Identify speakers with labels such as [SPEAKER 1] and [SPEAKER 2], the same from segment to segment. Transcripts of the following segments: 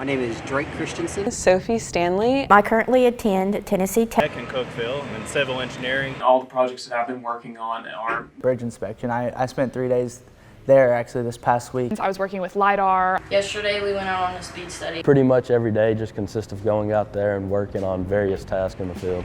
[SPEAKER 1] My name is Drake Christensen.
[SPEAKER 2] Sophie Stanley.
[SPEAKER 3] I currently attend Tennessee Tech
[SPEAKER 4] in Cookeville and civil engineering. All the projects that I've been working on are
[SPEAKER 5] bridge inspection. I spent 3 days there actually this past week.
[SPEAKER 6] I was working with LiDAR.
[SPEAKER 7] Yesterday we went out on a speed study.
[SPEAKER 8] Pretty much every day just consists of going out there and working on various tasks in the field.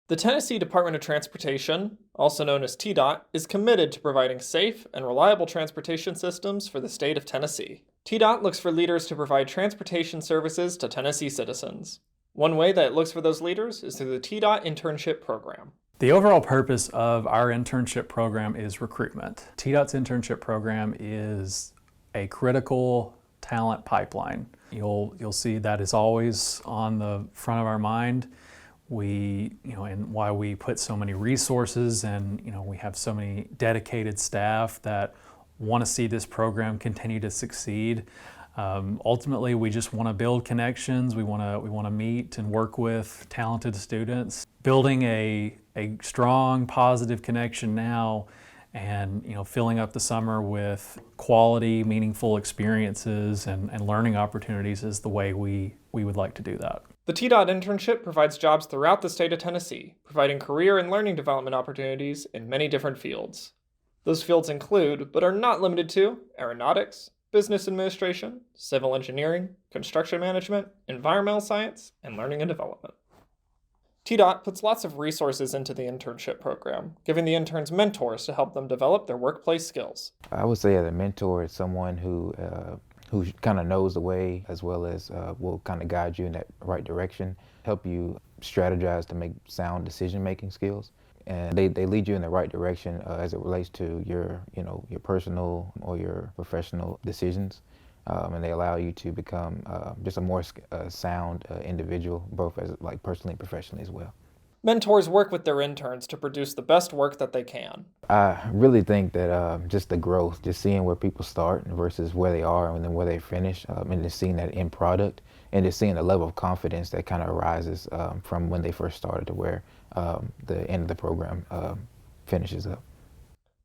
[SPEAKER 9] The Tennessee Department of Transportation, also known as TDOT, is committed to providing safe and reliable transportation systems for the state of Tennessee. TDOT looks for leaders to provide transportation services to Tennessee citizens. One way that it looks for those leaders is through the TDOT Internship program.
[SPEAKER 10] The overall purpose of our internship program is recruitment. TDOT's internship program is a critical talent pipeline. You'll see that is always on the front of our mind. And why we put so many resources and, we have so many dedicated staff that want to see this program continue to succeed. Ultimately, we just want to build connections. We want to meet and work with talented students. Building a strong, positive connection now and, filling up the summer with quality, meaningful experiences and learning opportunities is the way we would like to do that.
[SPEAKER 9] The TDOT internship provides jobs throughout the state of Tennessee, providing career and learning development opportunities in many different fields. Those fields include, but are not limited to, aeronautics, business administration, civil engineering, construction management, environmental science, and learning and development. TDOT puts lots of resources into the internship program, giving the interns mentors to help them develop their workplace skills.
[SPEAKER 11] I would say that a mentor is someone who kind of knows the way, as well as will kind of guide you in that right direction, help you strategize to make sound decision-making skills. And they lead you in the right direction as it relates to your personal or your professional decisions. And they allow you to become just a more sound individual, both as personally and professionally as well.
[SPEAKER 9] Mentors work with their interns to produce the best work that they can.
[SPEAKER 11] I really think that just the growth, just seeing where people start versus where they are and then where they finish, and just seeing that end product, and just seeing the level of confidence that kind of arises from when they first started to where the end of the program finishes up.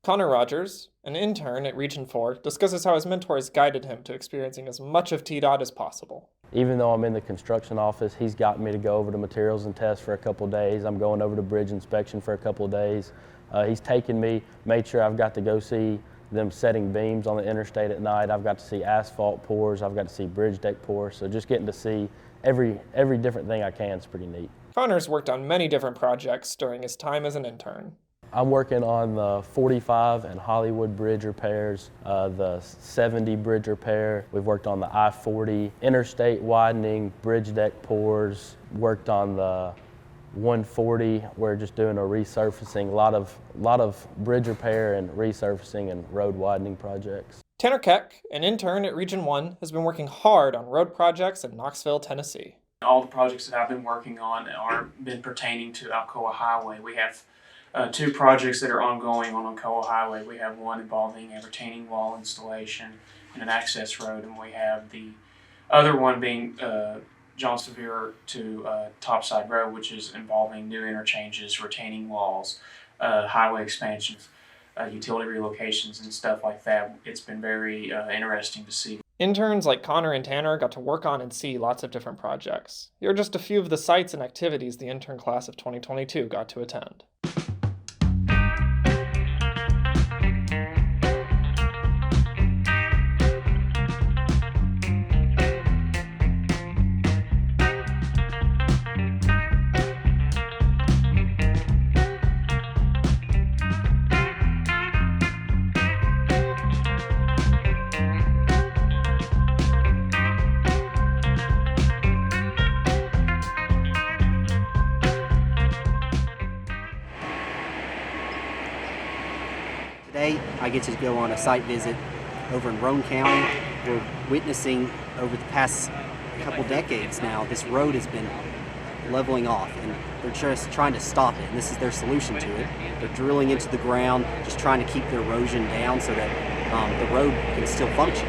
[SPEAKER 9] Connor Rogers, an intern at Region 4, discusses how his mentors guided him to experiencing as much of TDOT as possible.
[SPEAKER 8] Even though I'm in the construction office, he's gotten me to go over to materials and tests for a couple of days. I'm going over to bridge inspection for a couple of days. He's taken me, made sure I've got to go see them setting beams on the interstate at night. I've got to see asphalt pours. I've got to see bridge deck pours. So just getting to see every different thing I can is pretty neat.
[SPEAKER 9] Connor's worked on many different projects during his time as an intern.
[SPEAKER 8] I'm working on the 45 and Hollywood bridge repairs, the 70 bridge repair. We've worked on the I-40 interstate widening, bridge deck pours, worked on the 140. We're just doing a resurfacing, a lot of bridge repair and resurfacing and road widening projects.
[SPEAKER 9] Tanner Keck, an intern at Region 1, has been working hard on road projects in Knoxville, Tennessee.
[SPEAKER 4] all the projects that I've been working on are been pertaining to Alcoa Highway. We have two projects that are ongoing on Alcoa Highway. We have one involving a retaining wall installation and an access road, and we have the other one being John Sevier to Topside Road, which is involving new interchanges, retaining walls, highway expansions, utility relocations, and stuff like that. It's been very interesting to see.
[SPEAKER 9] Interns like Connor and Tanner got to work on and see lots of different projects. Here are just a few of the sites and activities the intern class of 2022 got to attend.
[SPEAKER 1] Today, I get to go on a site visit over in Roane County. We're witnessing over the past couple decades now, this road has been leveling off, and they're just trying to stop it, and this is their solution to it. They're drilling into the ground, just trying to keep the erosion down so that the road can still function.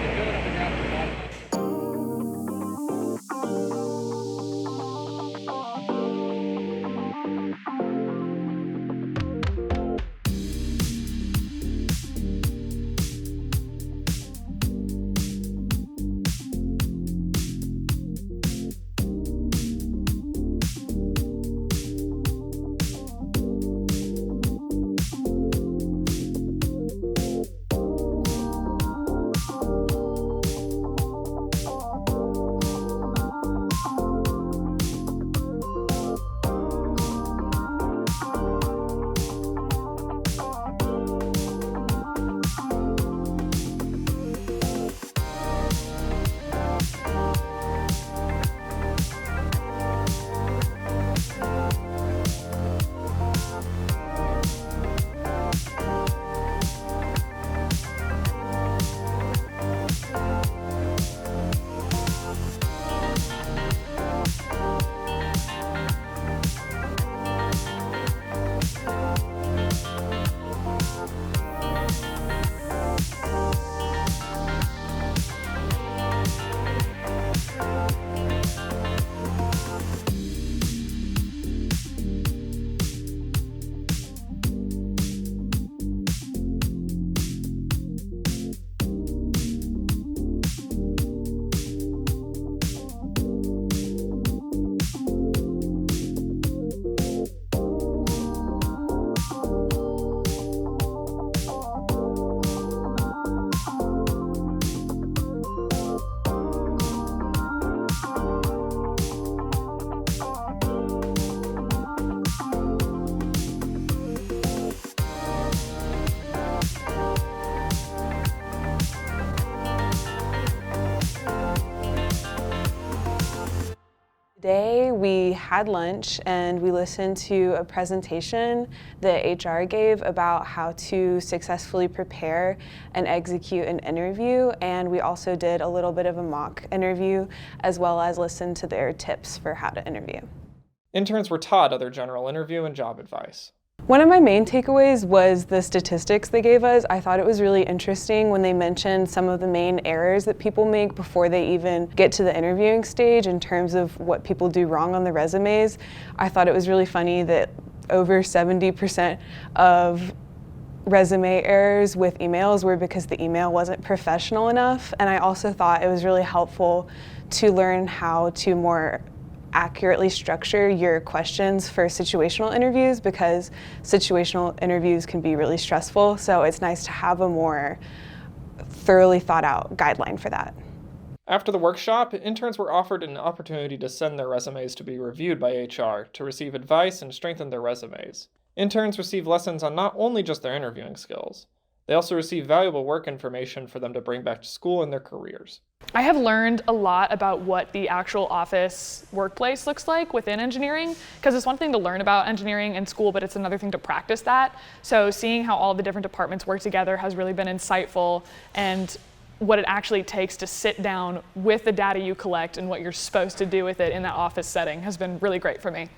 [SPEAKER 2] Today we had lunch and we listened to a presentation that HR gave about how to successfully prepare and execute an interview, and we also did a little bit of a mock interview as well as listened to their tips for how to interview.
[SPEAKER 9] Interns were taught other general interview and job advice.
[SPEAKER 2] One of my main takeaways was the statistics they gave us. I thought it was really interesting when they mentioned some of the main errors that people make before they even get to the interviewing stage in terms of what people do wrong on the resumes. I thought it was really funny that over 70% of resume errors with emails were because the email wasn't professional enough. And I also thought it was really helpful to learn how to more accurately structure your questions for situational interviews, because situational interviews can be really stressful. So it's nice to have a more thoroughly thought out guideline for that.
[SPEAKER 9] After the workshop, interns were offered an opportunity to send their resumes to be reviewed by HR to receive advice and strengthen their resumes. Interns receive lessons on not only just their interviewing skills, they also receive valuable work information for them to bring back to school and their careers.
[SPEAKER 6] I have learned a lot about what the actual office workplace looks like within engineering, because it's one thing to learn about engineering in school, but it's another thing to practice that. So seeing how all the different departments work together has really been insightful, and what it actually takes to sit down with the data you collect and what you're supposed to do with it in that office setting has been really great for me.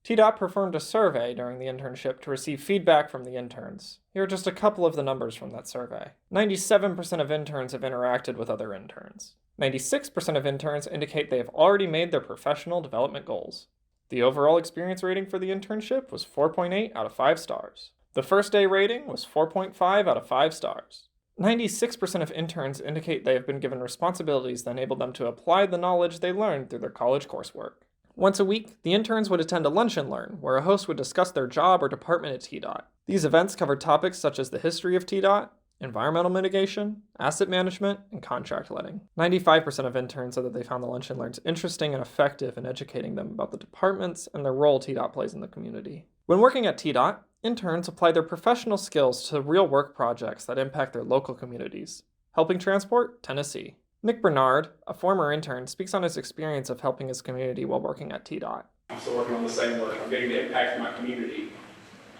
[SPEAKER 9] TDOT performed a survey during the internship to receive feedback from the interns. Here are just a couple of the numbers from that survey. 97% of interns have interacted with other interns. 96% of interns indicate they have already made their professional development goals. The overall experience rating for the internship was 4.8 out of 5 stars. The first day rating was 4.5 out of 5 stars. 96% of interns indicate they have been given responsibilities that enable them to apply the knowledge they learned through their college coursework. Once a week, the interns would attend a lunch and learn, where a host would discuss their job or department at TDOT. These events covered topics such as the history of TDOT, environmental mitigation, asset management, and contract letting. 95% of interns said that they found the lunch and learns interesting and effective in educating them about the departments and the role TDOT plays in the community. When working at TDOT, interns apply their professional skills to real work projects that impact their local communities. Helping transport Tennessee. Nick Bernard, a former intern, speaks on his experience of helping his community while working at TDOT.
[SPEAKER 12] I'm still working on the same work. I'm getting the impact in my community.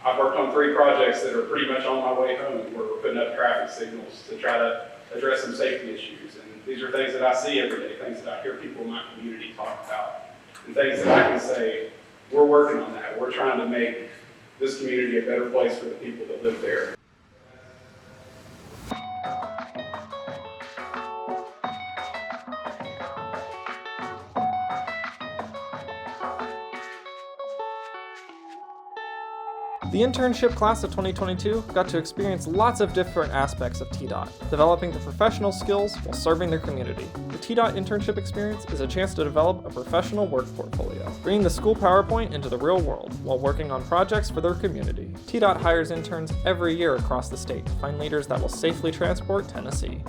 [SPEAKER 12] I've worked on 3 projects that are pretty much on my way home, where we're putting up traffic signals to try to address some safety issues. And these are things that I see every day, things that I hear people in my community talk about, and things that I can say, we're working on that. We're trying to make this community a better place for the people that live there.
[SPEAKER 9] The internship class of 2022 got to experience lots of different aspects of TDOT, developing the professional skills while serving their community. The TDOT internship experience is a chance to develop a professional work portfolio, bringing the school PowerPoint into the real world while working on projects for their community. TDOT hires interns every year across the state to find leaders that will safely transport Tennessee.